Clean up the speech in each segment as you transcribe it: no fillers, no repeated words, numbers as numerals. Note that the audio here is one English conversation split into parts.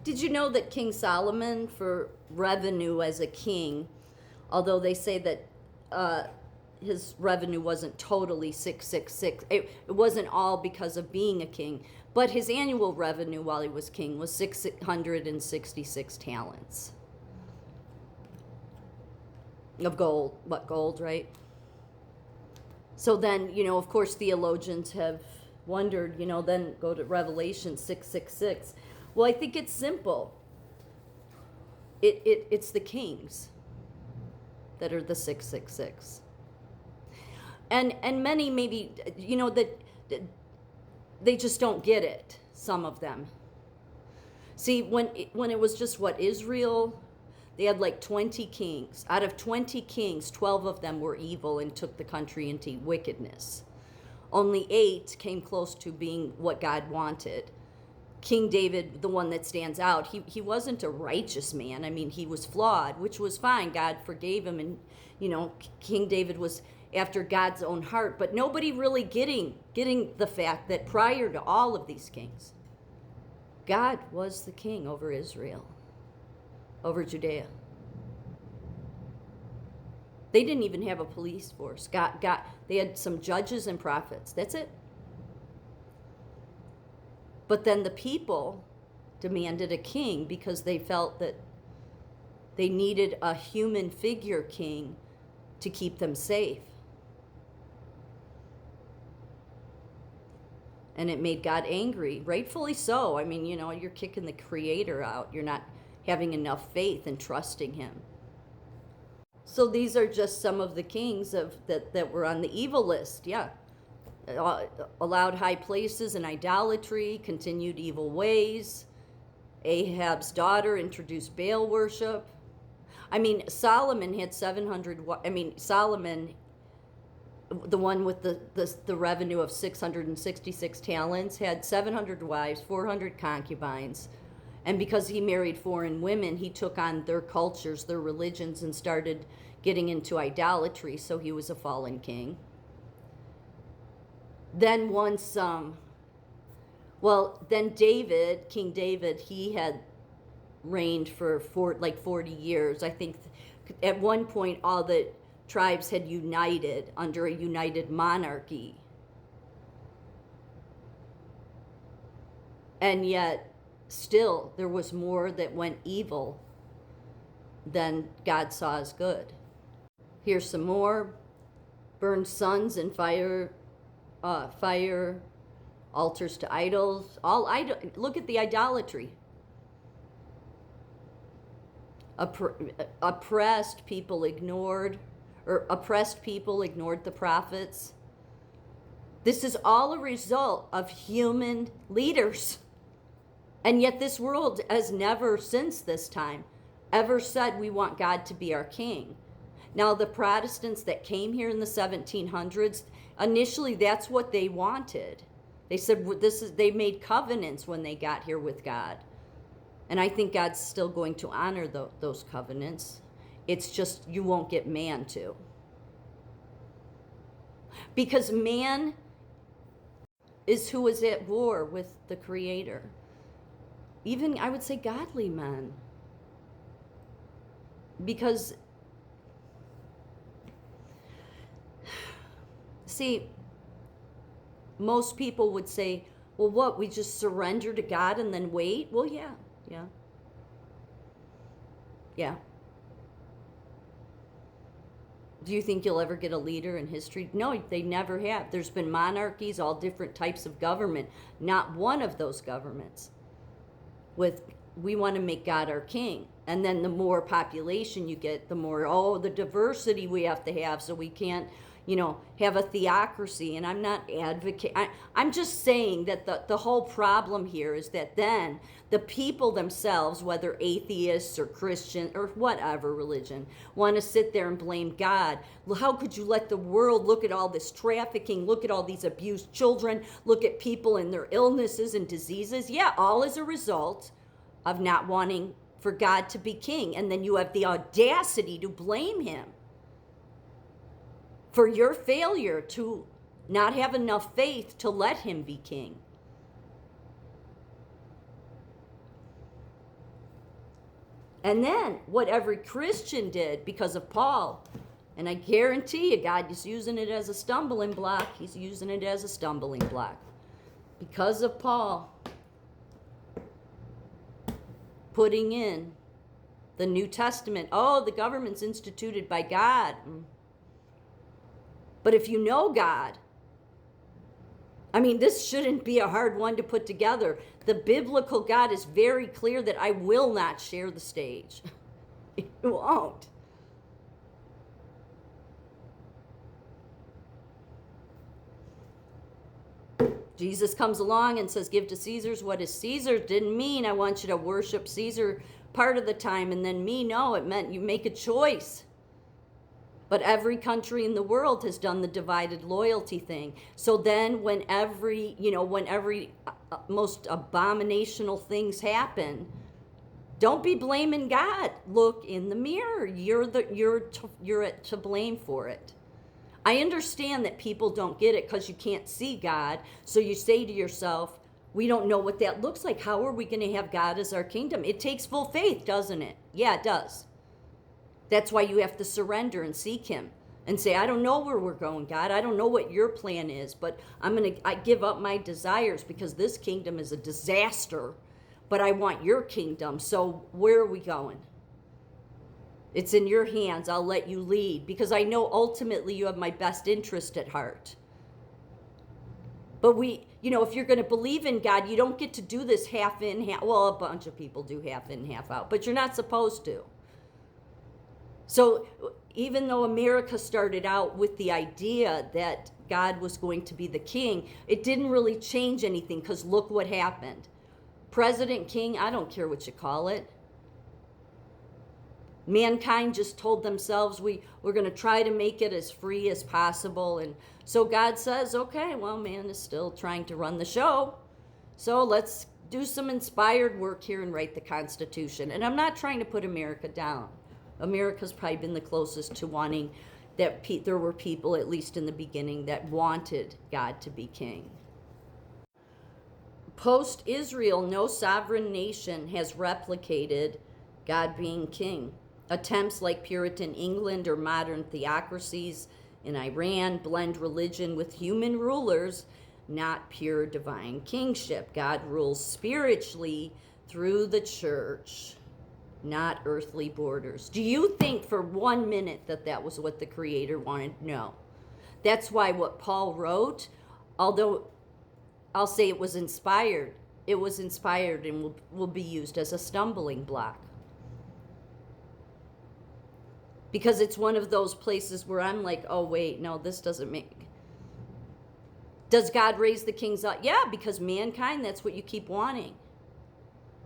Did you know that King Solomon, for revenue as a king, although they say that his revenue wasn't totally 666, it wasn't all because of being a king, but his annual revenue while he was king was 666 talents of gold. What, gold, right? So then, of course, theologians have wondered, then go to Revelation 666. Well, I think it's simple. It's the kings that are the 666. And many maybe, that they just don't get it, some of them. See, when it was just Israel, they had like 20 kings. Out of 20 kings, 12 of them were evil and took the country into wickedness. Only 8 came close to being what God wanted. King David, the one that stands out, he wasn't a righteous man. I mean, he was flawed, which was fine. God forgave him, and King David was after God's own heart. But nobody really getting the fact that prior to all of these kings, God was the king over Israel, over Judea. They didn't even have a police force. They had some judges and prophets. That's it. But then the people demanded a king because they felt that they needed a human figure king to keep them safe. And it made God angry, rightfully so. I mean, you're kicking the Creator out. You're not having enough faith and trusting Him. So these are just some of the kings that were on the evil list. Yeah. Allowed high places and idolatry, continued evil ways. Ahab's daughter introduced Baal worship. I mean, Solomon had 700. Solomon, the one with the revenue of 666 talents, had 700 wives, 400 concubines. And because he married foreign women, he took on their cultures, their religions, and started getting into idolatry. So he was a fallen king. Then then David, King David, he had reigned for 40 years. I think at one point all the tribes had united under a united monarchy. And yet still there was more that went evil than God saw as good. Here's some more. Burned sons in fire, altars to idols. Look at the idolatry. Oppressed people ignored the prophets. This is all a result of human leaders. And yet this world has never, since this time, ever said we want God to be our king. Now, the Protestants that came here in the 1700s, initially that's what they wanted. They said they made covenants when they got here with God. And I think God's still going to honor those covenants. It's just you won't get man to. Because man is who is at war with the Creator. Even, I would say, godly men. Because, see, most people would say, well, what, we just surrender to God and then wait? Well, yeah. Do you think you'll ever get a leader in history? No, they never have. There's been monarchies, all different types of government. Not one of those governments we want to make God our king. And then the more population you get, the more, the diversity we have to have, so we can't, have a theocracy. And I'm not advocating. I'm just saying that the whole problem here is that then the people themselves, whether atheists or Christian or whatever religion, want to sit there and blame God. Well, how could you let the world look at all this trafficking, look at all these abused children, look at people and their illnesses and diseases? Yeah, all as a result of not wanting for God to be king. And then you have the audacity to blame him for your failure to not have enough faith to let him be king. And then what every Christian did because of Paul, and I guarantee you God is using it as a stumbling block. He's using it as a stumbling block. Because of Paul putting in the New Testament. Oh, the government's instituted by God. But if you know God, I mean, this shouldn't be a hard one to put together. The biblical God is very clear that I will not share the stage. It won't. Jesus comes along and says, give to Caesar's what is Caesar. Didn't mean I want you to worship Caesar part of the time and then me. No, it meant you make a choice. But every country in the world has done the divided loyalty thing. So then when every most abominational things happen, don't be blaming God. Look in the mirror. You're to blame for it. I understand that people don't get it because you can't see God. So you say to yourself, we don't know what that looks like. How are we going to have God as our kingdom? It takes full faith, doesn't it? Yeah, it does. That's why you have to surrender and seek him and say, I don't know where we're going, God. I don't know what your plan is, but I give up my desires because this kingdom is a disaster, but I want your kingdom. So where are we going? It's in your hands. I'll let you lead because I know ultimately you have my best interest at heart. But if you're going to believe in God, you don't get to do this half in, half. Well, a bunch of people do half in, half out, but you're not supposed to. So even though America started out with the idea that God was going to be the king, it didn't really change anything because look what happened. President, king, I don't care what you call it. Mankind just told themselves we're going to try to make it as free as possible. And so God says, okay, well, man is still trying to run the show. So let's do some inspired work here and write the Constitution. And I'm not trying to put America down. America's probably been the closest to wanting that there were people, at least in the beginning, that wanted God to be king. Post-Israel, no sovereign nation has replicated God being king. Attempts like Puritan England or modern theocracies in Iran blend religion with human rulers, not pure divine kingship. God rules spiritually through the church, not earthly borders. Do you think for 1 minute that was what the Creator wanted? No. That's why what Paul wrote, although I'll say it was inspired and will be used as a stumbling block. Because it's one of those places where I'm like, oh, wait, no, this doesn't make... Does God raise the kings up? Yeah, because mankind, that's what you keep wanting.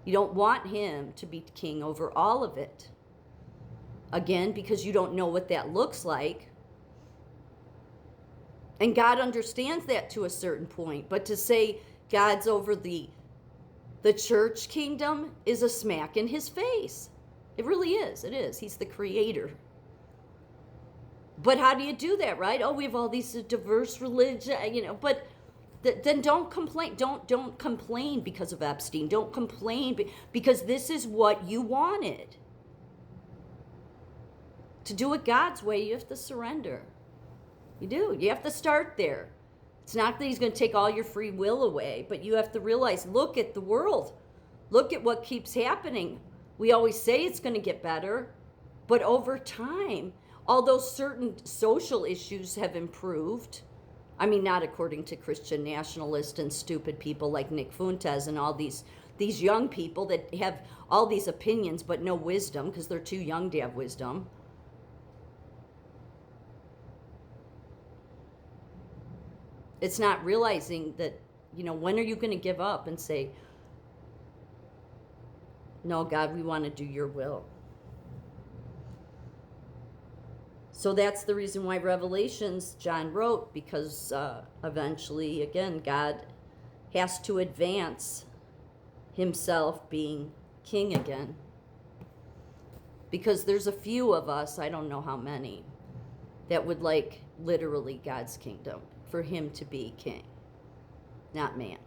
You don't want him to be king over all of it. Again, because you don't know what that looks like. And God understands that to a certain point. But to say God's over the church kingdom is a smack in his face. It really is. It is. He's the creator. But how do you do that, right? Oh, we have all these diverse religions, but then don't complain. Don't complain because of Epstein. Don't complain because this is what you wanted. To do it God's way, you have to surrender. You do. You have to start there. It's not that he's going to take all your free will away, but you have to realize, look at the world. Look at what keeps happening. We always say it's going to get better, but over time, although certain social issues have improved, I mean, not according to Christian nationalists and stupid people like Nick Fuentes and all these young people that have all these opinions but no wisdom because they're too young to have wisdom. It's not realizing that, when are you going to give up and say, no, God, we want to do your will. So that's the reason why Revelations, John wrote, because eventually, again, God has to advance himself being king again. Because there's a few of us, I don't know how many, that would like literally God's kingdom for him to be king, not man.